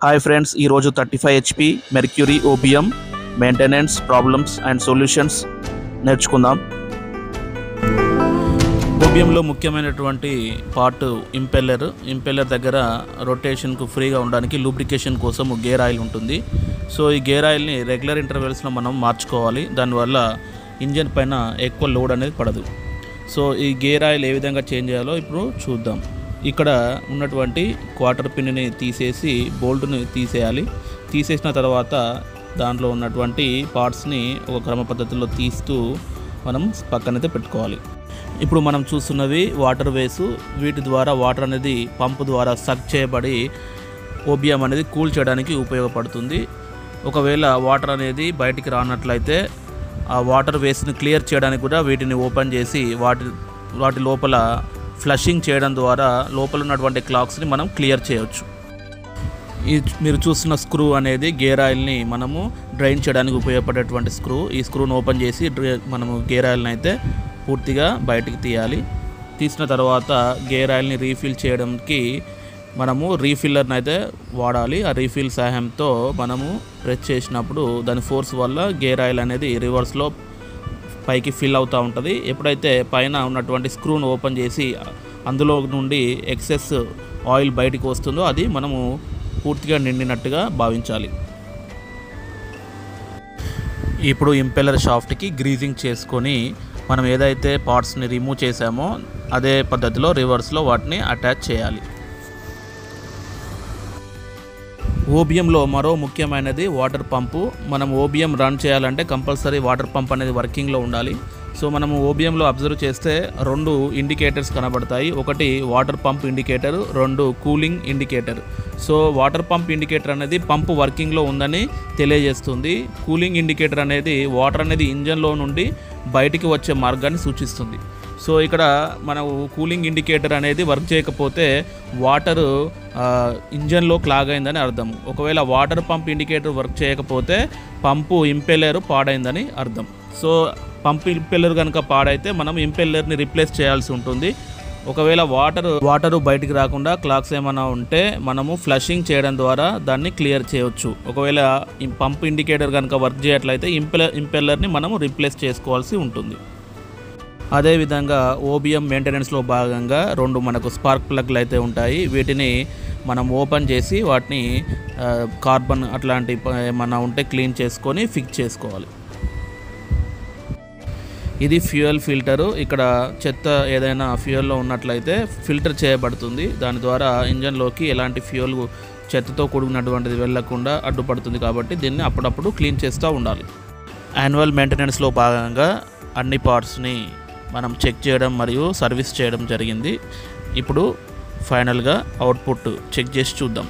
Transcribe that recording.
Hi friends, ఈరోజు 35 HP Mercury OBM maintenance problems and solutions నేర్చుకుందాం. ఓబియంలో ముఖ్యమైనటువంటి పార్ట్ ఇంపెల్లర్ దగ్గర రొటేషన్కు ఫ్రీగా ఉండడానికి లూబ్రికేషన్ కోసం గేర్ ఆయిల్ ఉంటుంది. సో ఈ గేర్ ఆయిల్ని రెగ్యులర్ ఇంటర్వెల్స్లో మనం మార్చుకోవాలి. దానివల్ల ఇంజన్ పైన ఎక్కువ లోడ్ అనేది పడదు. సో ఈ గేర్ ఆయిల్ ఏ విధంగా చేంజ్ చేయాలో ఇప్పుడు చూద్దాం. ఇక్కడ ఉన్నటువంటి క్వార్టర్ పిన్ని తీసేసి బోల్ట్ని తీసేయాలి. తీసేసిన తర్వాత దాంట్లో ఉన్నటువంటి పార్ట్స్ని ఒక క్రమ పద్ధతిలో తీస్తూ మనం పక్కనైతే పెట్టుకోవాలి. ఇప్పుడు మనం చూస్తున్నవి వాటర్ వేసు. వీటి ద్వారా వాటర్ అనేది పంపు ద్వారా సక్ చేయబడి ఓబియం అనేది కూల్ చేయడానికి ఉపయోగపడుతుంది. ఒకవేళ వాటర్ అనేది బయటికి రానట్లయితే ఆ వాటర్ వేస్ని క్లియర్ చేయడానికి కూడా వీటిని ఓపెన్ చేసి వాటి లోపల ఫ్లషింగ్ చేయడం ద్వారా లోపల ఉన్నటువంటి క్లాక్స్ని మనం క్లియర్ చేయవచ్చు. మీరు చూస్తున్న స్క్రూ అనేది గేర్ ఆయిల్ని మనము డ్రైన్ చేయడానికి ఉపయోగపడేటువంటి స్క్రూ. ఈ స్క్రూను ఓపెన్ చేసి మనము గేర్ ఆయిల్ని అయితే పూర్తిగా బయటికి తీయాలి. తీసిన తర్వాత గేర్ ఆయిల్ని రీఫిల్ చేయడానికి మనము రీఫిల్లర్ని అయితే వాడాలి. ఆ రీఫిల్ సహాయంతో మనము ప్రెస్ చేసినప్పుడు దాని ఫోర్స్ వల్ల గేర్ ఆయిల్ అనేది రివర్స్లో పైకి ఫిల్ అవుతూ ఉంటుంది. ఎప్పుడైతే పైన ఉన్నటువంటి స్క్రూను ఓపెన్ చేసి అందులో నుండి ఎక్సెస్ ఆయిల్ బయటికి వస్తుందో అది మనము పూర్తిగా నిండినట్టుగా భావించాలి. ఇప్పుడు ఇంపెల్లర్ షాఫ్ట్కి గ్రీజింగ్ చేసుకొని మనం ఏదైతే పార్ట్స్ని రిమూవ్ చేసామో అదే పద్ధతిలో రివర్స్లో వాటిని అటాచ్ చేయాలి. ఓబియంలో మరో ముఖ్యమైనది వాటర్ పంపు. మనం ఓబియం రన్ చేయాలంటే కంపల్సరీ వాటర్ పంప్ అనేది వర్కింగ్లో ఉండాలి. సో మనము ఓబియంలో అబ్జర్వ్ చేస్తే 2 ఇండికేటర్స్ కనబడతాయి. ఒకటి water pump indicator, 2 cooling indicator. So water pump indicator అనేది పంపు వర్కింగ్లో ఉందని తెలియజేస్తుంది. కూలింగ్ ఇండికేటర్ అనేది వాటర్ అనేది ఇంజన్లో నుండి బయటికి వచ్చే మార్గాన్ని సూచిస్తుంది. సో ఇక్కడ మనకు కూలింగ్ ఇండికేటర్ అనేది వర్క్ చేయకపోతే వాటరు ఇంజన్లో క్లాగ్ అయిందని అర్థం. ఒకవేళ వాటర్ పంప్ ఇండికేటర్ వర్క్ చేయకపోతే పంపు ఇంపెల్లర్ పాడైందని అర్థం. సో పంపు ఇంపెల్లర్ కనుక పాడైతే మనం ఇంపెల్లర్ని రీప్లేస్ చేయాల్సి ఉంటుంది. ఒకవేళ వాటరు బయటికి రాకుండా క్లాక్స్ ఏమైనా ఉంటే మనము ఫ్లషింగ్ చేయడం ద్వారా దాన్ని క్లియర్ చేయవచ్చు. ఒకవేళ పంపు ఇండికేటర్ కనుక వర్క్ చేయట్లయితే ఇంపెల్లర్ని మనము రీప్లేస్ చేసుకోవాల్సి ఉంటుంది. అదేవిధంగా ఓబియం మెయింటెనెన్స్లో భాగంగా 2 మనకు స్పార్క్ ప్లగ్లు అయితే ఉంటాయి. వీటిని మనం ఓపెన్ చేసి వాటిని కార్బన్ అట్లాంటి ఏమన్నా ఉంటే క్లీన్ చేసుకొని ఫిక్స్ చేసుకోవాలి. ఇది ఫ్యూయల్ ఫిల్టరు. ఇక్కడ చెత్త ఏదైనా ఫ్యూయల్లో ఉన్నట్లయితే ఫిల్టర్ చేయబడుతుంది. దాని ద్వారా ఇంజన్లోకి ఎలాంటి ఫ్యూయల్ చెత్తతో కూడినటువంటిది వెళ్ళకుండా అడ్డుపడుతుంది. కాబట్టి దీన్ని అప్పుడప్పుడు క్లీన్ చేస్తూ ఉండాలి. యాన్యువల్ మెయింటెనెన్స్లో భాగంగా అన్ని పార్ట్స్ని మనం చెక్ చేయడం మరియు సర్వీస్ చేయడం జరిగింది. ఇప్పుడు ఫైనల్గా అవుట్పుట్ చెక్ చేసి చూద్దాం.